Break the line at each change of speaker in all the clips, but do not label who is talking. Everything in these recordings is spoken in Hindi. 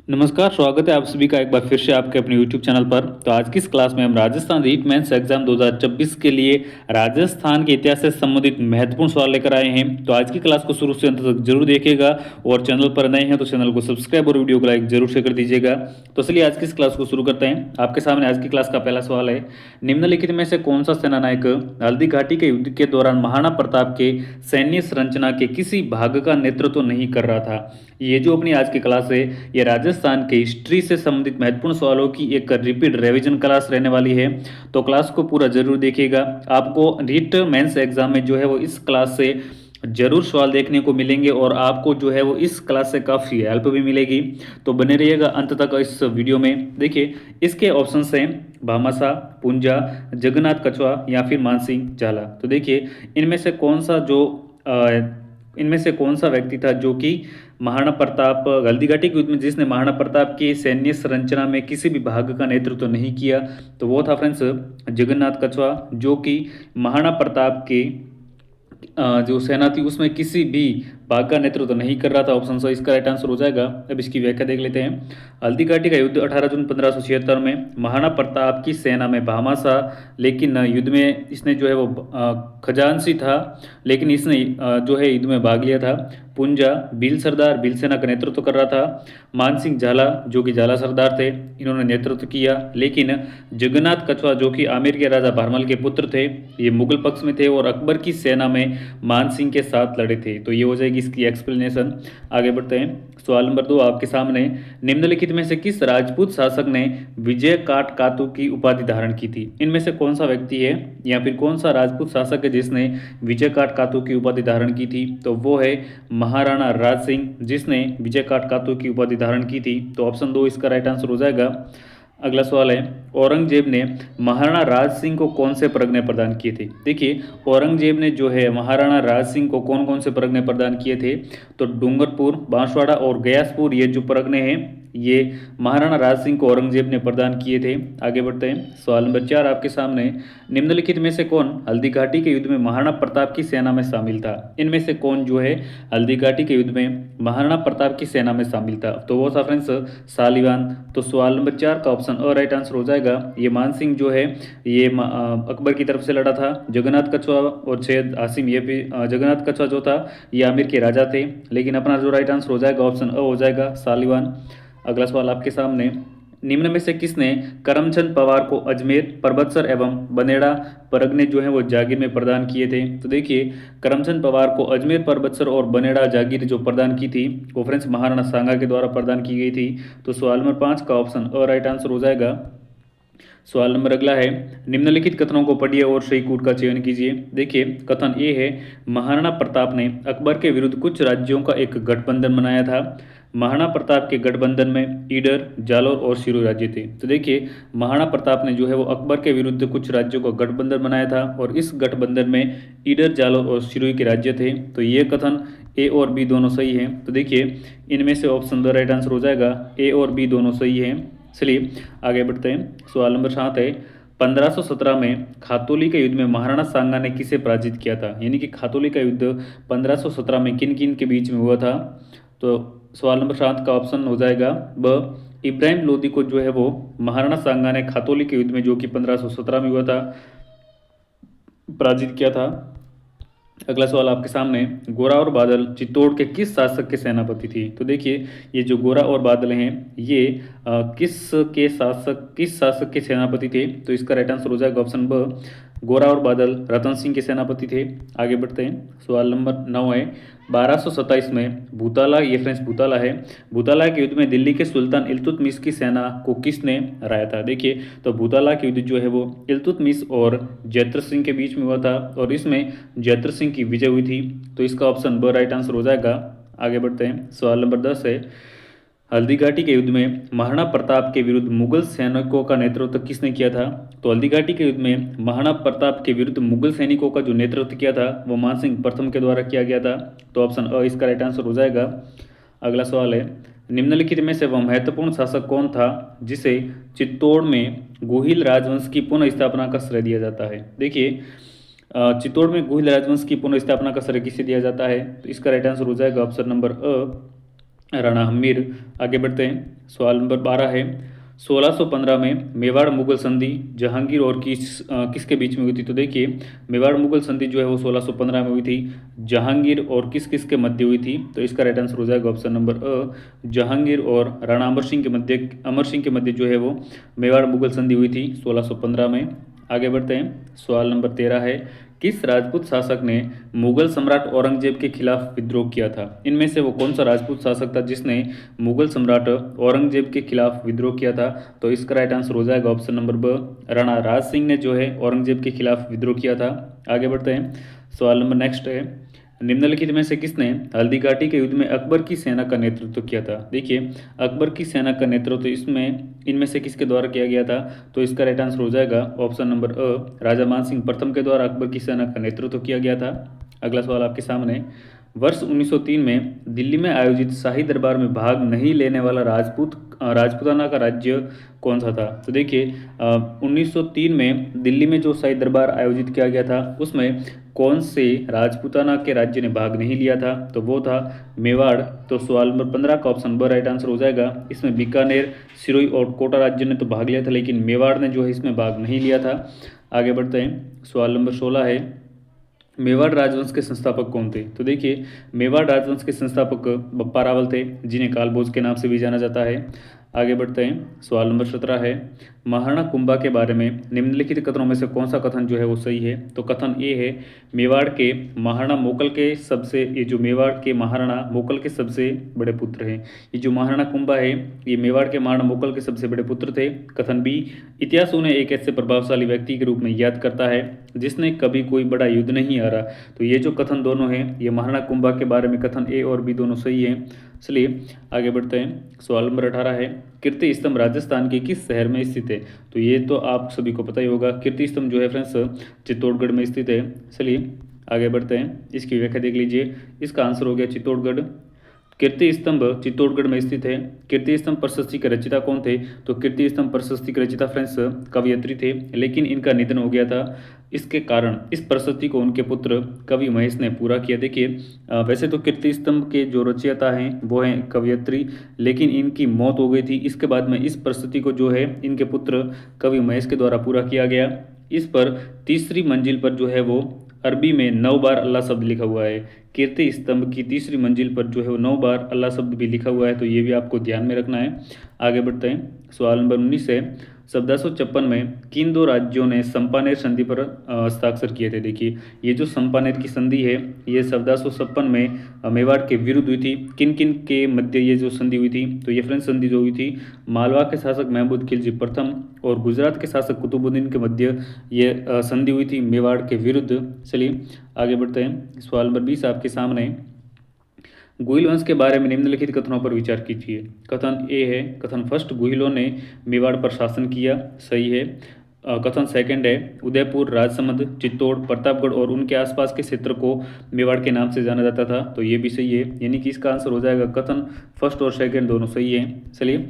नमस्कार, स्वागत है आप सभी का एक बार फिर से आपके अपने YouTube चैनल पर। तो आज की इस क्लास में हम राजस्थान रीट मेंस एग्जाम 2024 के लिए राजस्थान के इतिहास से संबंधित महत्वपूर्ण सवाल लेकर आए हैं। तो आज की क्लास को शुरू से अंत तक जरूर देखिएगा और चैनल पर नए हैं तो चैनल को सब्सक्राइब और वीडियो को लाइक जरूर से कर दीजिएगा। तो चलिए आज की इस क्लास को शुरू करते हैं। आपके सामने आज की क्लास का पहला सवाल है, निम्नलिखित में से कौन सा सेनानायक हल्दी घाटी के युद्ध के दौरान महाराणा प्रताप के सैन्य संरचना के किसी भाग का नेतृत्व नहीं कर रहा था। ये जो अपनी आज की क्लास है ये राजस्थान के हिस्ट्री से संबंधित महत्वपूर्ण सवालों की एक रिपीट रिवीजन क्लास रहने वाली है। तो क्लास को पूरा जरूर देखिएगा। आपको रीट मेंस एग्जाम में जो है वो इस क्लास से जरूर सवाल देखने को मिलेंगे और आपको जो है वो इस क्लास से काफ़ी हेल्प भी मिलेगी। तो बने रहिएगा अंत तक इस वीडियो में। देखिए इसके ऑप्शन हैं भामाशाह, पुंजा, जगन्नाथ कछवा या फिर मानसिंह झाला। तो देखिए इनमें से कौन सा व्यक्ति था जो कि महाराणा प्रताप हल्दी घाटी के युद्ध में जिसने महाराणा प्रताप की सैन्य संरचना में किसी भी भाग का नेतृत्व नहीं किया। तो वो था फ्रेंड्स जगन्नाथ कछवा, जो कि महाराणा प्रताप के जो सेना थी उसमें किसी भी भाग का नेतृत्व नहीं कर रहा था। ऑप्शन सो इसका राइट आंसर हो जाएगा। अब इसकी व्याख्या देख लेते हैं। हल्दी घाटी का युद्ध 18 जून 1576 में महाराणा प्रताप की सेना में भामाशाह, लेकिन युद्ध में इसने जो है वो खजांची था, लेकिन इसने जो है युद्ध में भाग लिया था। पुंजा भील सरदार भील सेना का नेतृत्व कर रहा था। मानसिंह झाला जो कि झाला सरदार थे, इन्होंने नेतृत्व किया। लेकिन जगन्नाथ कछवा जो कि आमेर के राजा भरमल के पुत्र थे, ये मुगल पक्ष में थे और अकबर की सेना में मानसिंह के साथ लड़े थे। तो ये हो जाएगी इसकी एक्सप्लेनेशन। आगे बढ़ते हैं। सवाल नंबर 2 आपके सामने, निम्नलिखित में से किस राजपूत शासक ने विजय काट कातू की उपाधि धारण की थी? इनमें से कौन सा व्यक्ति है या फिर कौन सा राजपूत शासक है जिसने विजय काट कातू की उपाधि धारण की थी? तो वो है महाराणा राज सिंह, जिसने विजय काट कातू की उपाधि धारण की थी। तो ऑप्शन 2 इसका राइट आंसर हो जाएगा। अगला सवाल है, औरंगजेब ने महाराणा राज सिंह को कौन से परगने प्रदान किए थे? देखिए औरंगजेब ने जो है महाराणा राज सिंह को कौन कौन से परगने प्रदान किए थे? तो डूंगरपुर, बांसवाड़ा और गयासपुर, ये जो परगने हैं ये महाराणा राज सिंह को औरंगजेब ने प्रदान किए थे। आगे बढ़ते हैं। सवाल नंबर 4 आपके सामने, निम्नलिखित में से कौन हल्दी घाटी के युद्ध में महाराणा प्रताप की सेना में शामिल था? इनमें से कौन जो है हल्दी घाटी के युद्ध में महाराणा प्रताप की सेना में शामिल था? तो वो था फ्रेंड्स सालीवान। तो सवाल नंबर 4 का ऑप्शन अ राइट आंसर हो जाएगा। ये मानसिंह जो है ये अकबर की तरफ से लड़ा था। जगन्नाथ कछवा और सैयद हासिम, ये भी जगन्नाथ कछवा जो था ये आमिर के राजा थे। लेकिन अपना जो राइट आंसर हो जाएगा ऑप्शन अ हो जाएगा, सालीवान। अगला सवाल आपके सामने, निम्न में से किसने करमचंद पवार को अजमेर, परबतसर एवं बनेड़ा परगने जो है वो जागीर में प्रदान किए थे? तो देखिए करमचंद पवार को अजमेर, परबतसर और बनेड़ा जागीर जो प्रदान की थी वो फ्रेंड्स महाराणा सांगा के द्वारा प्रदान की गई थी। तो सवाल नंबर 5 का ऑप्शन अ राइट आंसर हो जाएगा। सवाल नंबर अगला है, निम्नलिखित कथनों को पढ़िए और सही कूट का चयन कीजिए। देखिए कथन ए है, महाराणा प्रताप ने अकबर के विरुद्ध कुछ राज्यों का एक गठबंधन बनाया था। महाराणा प्रताप के गठबंधन में ईडर, जालौर और सिरोही राज्य थे। तो देखिए महाराणा प्रताप ने जो है वो अकबर के विरुद्ध कुछ राज्यों का गठबंधन बनाया था और इस गठबंधन में ईडर, जालौर और सिरोही के राज्य थे। तो ये कथन ए और बी दोनों सही हैं। तो देखिए इनमें से ऑप्शन द राइट आंसर हो जाएगा, ए और बी दोनों सही हैं। चलिए आगे बढ़ते हैं। सवाल नंबर 7 है, 1517 में खातौली के युद्ध में महाराणा सांगा ने किसे पराजित किया था? यानी कि खातौली का युद्ध 1517 में किन किन के बीच में हुआ था? तो सवाल नंबर 7 का ऑप्शन हो जाएगा ब, इब्राहिम लोदी को जो है वो महाराणा सांगा ने खातौली के युद्ध में जो कि 1517 में हुआ था पराजित किया था। अगला सवाल आपके सामने, गोरा और बादल चित्तौड़ के किस शासक के सेनापति थी? तो देखिए ये जो गोरा और बादल हैं ये किस शासक के सेनापति थे? तो इसका राइट आंसर हो जाएगा ऑप्शन ब, गोरा और बादल रतन सिंह के सेनापति थे। आगे बढ़ते हैं। सवाल नंबर 9 है, 1227 में भूताला, ये फ्रेंड्स भूताला है, भूताला के युद्ध में दिल्ली के सुल्तान इल्तुतमिश की सेना को किसने हराया था? देखिए तो भूताला के युद्ध जो है वो इल्तुतमिश और जैत्र सिंह के बीच में हुआ था और इसमें जैत्र सिंह की विजय हुई थी। तो इसका ऑप्शन ब राइट आंसर हो जाएगा। आगे बढ़ते हैं। सवाल नंबर 10 है, हल्दी घाटी के युद्ध में महाराणा प्रताप के विरुद्ध मुगल सैनिकों का नेतृत्व किसने किया था? तो हल्दी घाटी के युद्ध में महाराणा प्रताप के विरुद्ध मुगल सैनिकों का जो नेतृत्व किया था वो मानसिंह प्रथम के द्वारा किया गया था। तो ऑप्शन अ इसका राइट आंसर हो जाएगा। अगला सवाल है, निम्नलिखित में से वह महत्वपूर्ण शासक कौन था जिसे चित्तौड़ में गुहिल राजवंश की पुनः स्थापना का श्रेय दिया जाता है? देखिए चित्तौड़ में गुहिल राजवंश की पुनः स्थापना का श्रेय किसे दिया जाता है? तो इसका राइट आंसर हो जाएगा ऑप्शन नंबर अ, राणा हम्मीर। आगे बढ़ते हैं, सवाल नंबर 12 है, 1615 में मेवाड़ मुगल संधि जहांगीर और किसके बीच में हुई थी? तो देखिए, मेवाड़ मुगल संधि जो है वो 1615 में हुई थी, जहांगीर और किस के मध्य हुई थी? तो इसका राइट आंसर हो जाएगा ऑप्शन नंबर जहांगीर और राणा अमर सिंह के मध्य जो है वो मेवाड़ मुगल संधि हुई थी 1615 में। आगे बढ़ते हैं, सवाल नंबर 13 है, किस राजपूत शासक ने मुगल सम्राट औरंगजेब के खिलाफ विद्रोह किया था? इनमें से वो कौन सा राजपूत शासक था जिसने मुगल सम्राट औरंगजेब के खिलाफ विद्रोह किया था? तो इसका राइट आंसर हो जाएगा ऑप्शन नंबर ब, राणा राज सिंह ने जो है औरंगजेब के खिलाफ विद्रोह किया था। आगे बढ़ते हैं, सवाल नंबर नेक्स्ट है, निम्नलिखित में से किसने हल्दी घाटी के युद्ध में अकबर की सेना का नेतृत्व किया था? देखिए, अकबर की सेना का नेतृत्व इसमें इनमें से किसके द्वारा किया गया था? तो इसका राइट आंसर हो जाएगा ऑप्शन नंबर राजा मान सिंह प्रथम के द्वारा अकबर की सेना का नेतृत्व किया गया था। अगला सवाल आपके सामने, वर्ष 1903 में दिल्ली में आयोजित शाही दरबार में भाग नहीं लेने वाला राजपूताना का राज्य कौन सा था? तो देखिए, 1903 में दिल्ली में जो शाही दरबार आयोजित किया गया था उसमें कौन से राजपूताना के राज्य ने भाग नहीं लिया था? तो वो था मेवाड़। तो सवाल नंबर 15 का ऑप्शन ब राइट आंसर हो जाएगा। इसमें बीकानेर, सिरोही और कोटा राज्य ने तो भाग लिया था, लेकिन मेवाड़ ने जो है इसमें भाग नहीं लिया था। आगे बढ़ते हैं, सवाल नंबर 16 है, मेवाड़ राजवंश के संस्थापक कौन थे? तो देखिए, मेवाड़ राजवंश के संस्थापक बप्पा रावल थे, जिन्हें कालभोज के नाम से भी जाना जाता है। आगे बढ़ते हैं, सवाल नंबर 17 है, महाराणा कुंभा के बारे में निम्नलिखित कथनों में से कौन सा कथन जो है वो सही है? तो कथन ए है, मेवाड़ के महाराणा मोकल के सबसे ये जो मेवाड़ के महाराणा मोकल के सबसे बड़े पुत्र हैं। ये जो महाराणा कुंभा है ये मेवाड़ के महाराणा मोकल के सबसे बड़े पुत्र थे। कथन बी, इतिहास उन्हें एक ऐसे प्रभावशाली व्यक्ति के रूप में याद करता है जिसने कभी कोई बड़ा युद्ध नहीं हारा। तो ये जो कथन दोनों हैं ये महाराणा कुंभा के बारे में कथन ए और बी दोनों सही हैं। चलिए आगे बढ़ते हैं, सवाल नंबर 18 है, कीर्ति स्तंभ राजस्थान के किस शहर में स्थित है? तो ये तो आप सभी को पता ही होगा, कीर्ति स्तंभ जो है फ्रेंड्स चित्तौड़गढ़ में स्थित है। चलिए आगे बढ़ते हैं, इसकी व्याख्या देख लीजिए। इसका आंसर हो गया चित्तौड़गढ़। कीर्ति स्तंभ चित्तौड़गढ़ में स्थित है। कीर्ति स्तंभ प्रशस्ति के रचयिता कौन थे? तो कीर्ति स्तंभ प्रशस्ति के रचयिता फ्रेंड्स कवयत्री थे, लेकिन इनका निधन हो गया था। इसके कारण इस प्रशस्ति को उनके पुत्र कवि महेश ने पूरा किया। देखिए, वैसे तो कीर्ति स्तंभ के जो रचयिता हैं वो हैं कवयत्री, लेकिन इनकी मौत हो गई थी। इसके बाद में इस प्रशस्ति को जो है इनके पुत्र कवि महेश के द्वारा पूरा किया गया। इस पर तीसरी मंजिल पर जो है वो अरबी में 9 बार अल्लाह शब्द लिखा हुआ है। कीर्ति स्तंभ की तीसरी मंजिल पर जो है वो 9 बार अल्लाह शब्द भी लिखा हुआ है, तो ये भी आपको ध्यान में रखना है। आगे बढ़ते हैं, सवाल नंबर 19 है, 1756 में किन दो राज्यों ने संपानेर संधि पर हस्ताक्षर किए थे? देखिए, ये जो संपानेर की संधि है ये 1756 में मेवाड़ के विरुद्ध हुई थी। किन किन के मध्य ये जो संधि हुई थी? तो ये फ्रेंच संधि जो हुई थी मालवा के शासक महमूद खिलजी प्रथम और गुजरात के शासक कुतुबुद्दीन के मध्य ये संधि हुई थी मेवाड़ के विरुद्ध। चलिए आगे बढ़ते हैं, सवाल नंबर 20 आपके सामने, गुहिल वंश के बारे में निम्नलिखित कथनों पर विचार कीजिए। कथन ए है, कथन फर्स्ट, गुहिलों ने मेवाड़ पर शासन किया, सही है। कथन सेकंड है, उदयपुर, राजसमंद, चित्तौड़, प्रतापगढ़ और उनके आसपास के क्षेत्र को मेवाड़ के नाम से जाना जाता था, तो ये भी सही है। यानी कि इसका आंसर हो जाएगा कथन फर्स्ट और सेकंड दोनों सही है। चलिए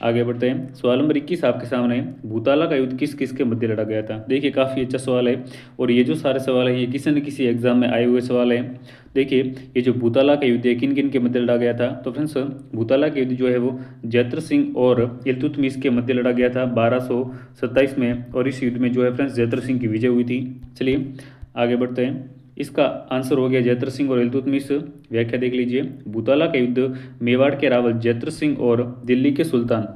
आगे बढ़ते हैं, सवाल नंबर 21 आपके सामने, भूताला का युद्ध किस किस के मध्य लड़ा गया था? देखिए, काफ़ी अच्छा सवाल है और ये जो सारे सवाल है ये किसी न किसी एग्जाम में आए हुए सवाल हैं। देखिए, ये जो भूताला का युद्ध है किन किन के मध्य लड़ा गया था? तो फ्रेंड्स, भूताला का युद्ध जो है वो जैत्र सिंह और इल्तुतमिश के मध्य लड़ा गया था 1227 में, और इस युद्ध में जो है फ्रेंड्स जैत्र सिंह की विजय हुई थी। चलिए आगे बढ़ते हैं, इसका आंसर हो गया जैत्र सिंह और इल्तुतमिश। व्याख्या देख लीजिए, भूताला का युद्ध मेवाड़ के रावल जैत्र सिंह और दिल्ली के सुल्तान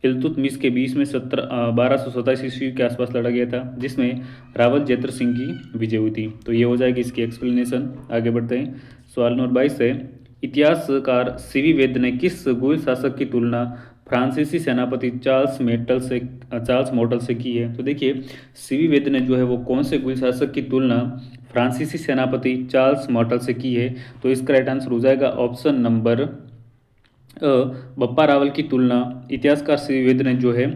इल्तुतमिश के बीच में 1227 ईस्वी के आसपास लड़ा गया था, जिसमें रावल जैत्र सिंह की विजय हुई थी। तो ये हो जाएगी इसकी एक्सप्लेनेशन। आगे बढ़ते हैं, सवाल नंबर 22 है, इतिहासकार सीवी वेद ने किस गुहिल शासक की तुलना फ्रांसीसी सेनापति चार्ल्स मॉर्टल से की है? तो देखिए, सीवी वेद ने जो है वो कौन से गुहिल शासक की तुलना फ्रांसीसी सेनापति चार्ल्स मॉर्टल से की है? तो इसका राइट आंसर हो जाएगा ऑप्शन नंबर बप्पा रावल की तुलना इतिहासकार सीवी वेद ने जो है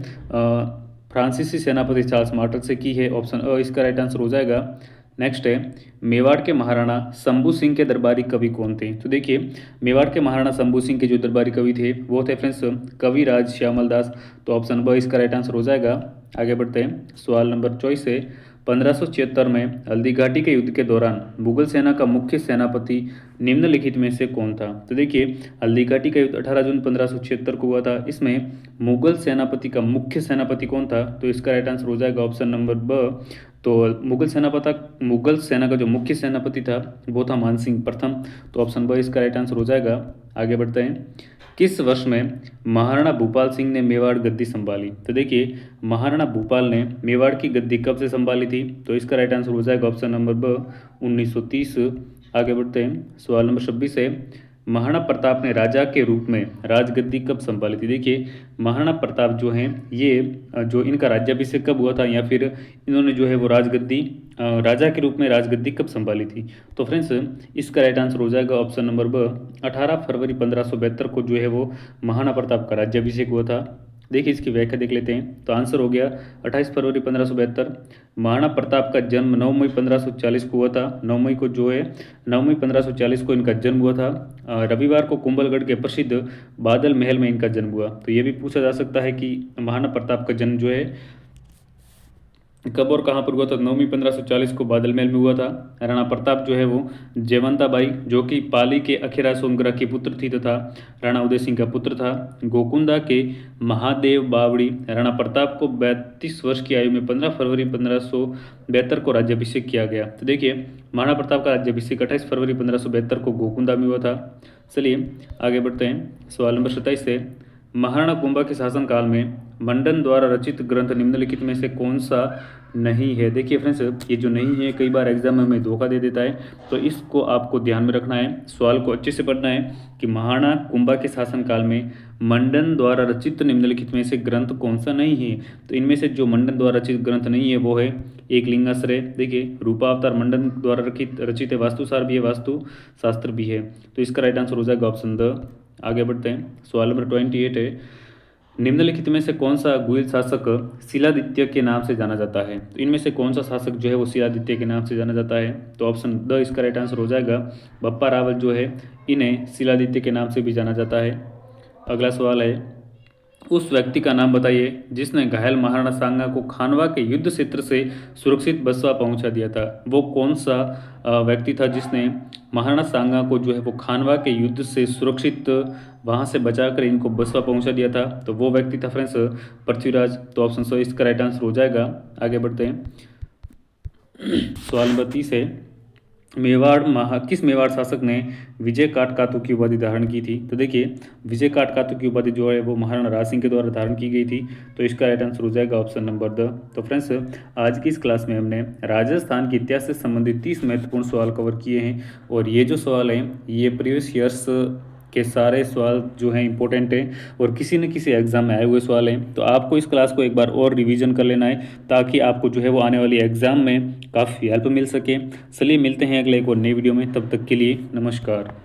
फ्रांसीसी सेनापति चार्ल्स मॉर्टल से की है। ऑप्शन इसका राइट आंसर हो जाएगा। नेक्स्ट है, मेवाड़ के महाराणा शंभू सिंह के दरबारी कवि कौन थे? तो देखिए, मेवाड़ के महाराणा शंभू सिंह के जो दरबारी कवि थे वो थे फ्रेंड्स कविराज श्यामल दास। तो ऑप्शन ब इसका राइट आंसर हो जाएगा। आगे बढ़ते हैं, सवाल नंबर 24 है, 1576 में हल्दी घाटी के युद्ध के दौरान मुगल सेना का मुख्य सेनापति निम्नलिखित में से कौन था? तो देखिए, हल्दी घाटी का युद्ध 18 जून 1576 को हुआ था। इसमें मुगल सेनापति का मुख्य सेनापति कौन था? तो इसका राइट आंसर हो जाएगा ऑप्शन नंबर ब। तो मुगल सेना का जो मुख्य सेनापति था वो था मानसिंह प्रथम। तो ऑप्शन ब इसका राइट आंसर हो जाएगा। आगे बढ़ते हैं। किस वर्ष में महाराणा भूपाल सिंह ने मेवाड़ गद्दी संभाली? तो देखिए, महाराणा भूपाल ने मेवाड़ की गद्दी कब से संभाली थी? तो इसका राइट आंसर हो जाएगा ऑप्शन नंबर ब 1930। आगे बढ़ते हैं। सवाल नंबर 26 है, महाराणा प्रताप ने राजा के रूप में राजगद्दी कब संभाली थी? देखिए, महाराणा प्रताप जो हैं ये जो इनका राज्याभिषेक कब हुआ था, या फिर इन्होंने जो है वो राजगद्दी राजा के रूप में राजगद्दी कब संभाली थी? तो फ्रेंड्स, इसका राइट आंसर हो जाएगा ऑप्शन नंबर ब 18 फरवरी 1572 को जो है वो महाराणा प्रताप का राज्याभिषेक हुआ था। देखिए, इसकी व्याख्या देख लेते हैं। तो आंसर हो गया 28 फरवरी 1572। महाराणा प्रताप का जन्म 9 मई 1540 को हुआ था। 9 मई को जो है 9 मई 1540 को इनका जन्म हुआ था। रविवार को कुंभलगढ़ के प्रसिद्ध बादल महल में इनका जन्म हुआ। तो ये भी पूछा जा सकता है कि महाराणा प्रताप का जन्म जो है कब और कहाँ पर हुआ था? 9 मई 1540 को बादल महल में हुआ था। राणा प्रताप जो है वो जयवंताबाई जो कि पाली के अखेरा सोनग्रा की पुत्र थी तथा राणा उदय सिंह का पुत्र था। गोकुंदा के महादेव बावड़ी राणा प्रताप को 32 वर्ष की आयु में 15 फरवरी 1572 को राज्याभिषेक किया गया। तो देखिए, महाराणा प्रताप का राज्याभिषेक 28 फरवरी 1572 को गोकुंदा में हुआ था। चलिए आगे बढ़ते हैं। सवाल नंबर 27 से, महाराणा कुंभा के शासनकाल में मंडन द्वारा रचित ग्रंथ निम्नलिखित में से कौन सा नहीं है? देखिए फ्रेंड्स, ये जो नहीं है कई बार एग्जाम में हमें धोखा दे देता है, तो इसको आपको ध्यान में रखना है। सवाल को अच्छे से पढ़ना है कि महाराणा कुंभा के शासनकाल में मंडन द्वारा रचित निम्नलिखित में से ग्रंथ कौन सा नहीं है? तो इनमें से जो मंडन द्वारा रचित ग्रंथ नहीं है वो है एक लिंगाश्रय, देखिए रूपावतार मंडन द्वारा रचित है, वास्तुसार भी है, वास्तु शास्त्र भी है। तो इसका राइट आंसर हो जाएगा ऑप्शन द। आगे बढ़ते हैं। सवाल नंबर 28 है, निम्नलिखित में से कौन सा गुहिल शासक शिलादित्य के नाम से जाना जाता है? तो इनमें से कौन सा शासक जो है वो शिलादित्य के नाम से जाना जाता है? तो ऑप्शन द इसका राइट आंसर हो जाएगा। बप्पा रावल जो है इन्हें शिलादित्य के नाम से भी जाना जाता है। अगला सवाल है, उस व्यक्ति का नाम बताइए जिसने घायल महाराणा सांगा को खानवा के युद्ध क्षेत्र से सुरक्षित बसवा पहुंचा दिया था। वो कौन सा व्यक्ति था जिसने महाराणा सांगा को जो है वो खानवा के युद्ध से सुरक्षित वहां से बचाकर इनको बसवा पहुंचा दिया था? तो वो व्यक्ति था फ्रेंड्स पृथ्वीराज। तो ऑप्शन सी इसका राइट आंसर हो जाएगा। आगे बढ़ते हैं। सवाल नंबर 30 है, किस मेवाड़ शासक ने विजय काटकातु की उपाधि धारण की थी? तो देखिए, विजय काटकातु की उपाधि जो है वो महाराणा राज सिंह के द्वारा धारण की गई थी। तो इसका राइट आंसर हो जाएगा ऑप्शन नंबर द। तो फ्रेंड्स, आज की इस क्लास में हमने राजस्थान के इतिहास से संबंधित 30 महत्वपूर्ण सवाल कवर किए हैं, और ये जो सवाल हैं ये प्रीवियस ईयर्स के सारे सवाल जो हैं इंपॉर्टेंट हैं और किसी न किसी एग्जाम में आए हुए सवाल हैं। तो आपको इस क्लास को एक बार और रिवीजन कर लेना है ताकि आपको जो है वो आने वाली एग्जाम में काफ़ी हेल्प मिल सके। चलिए मिलते हैं अगले एक और नई वीडियो में, तब तक के लिए नमस्कार।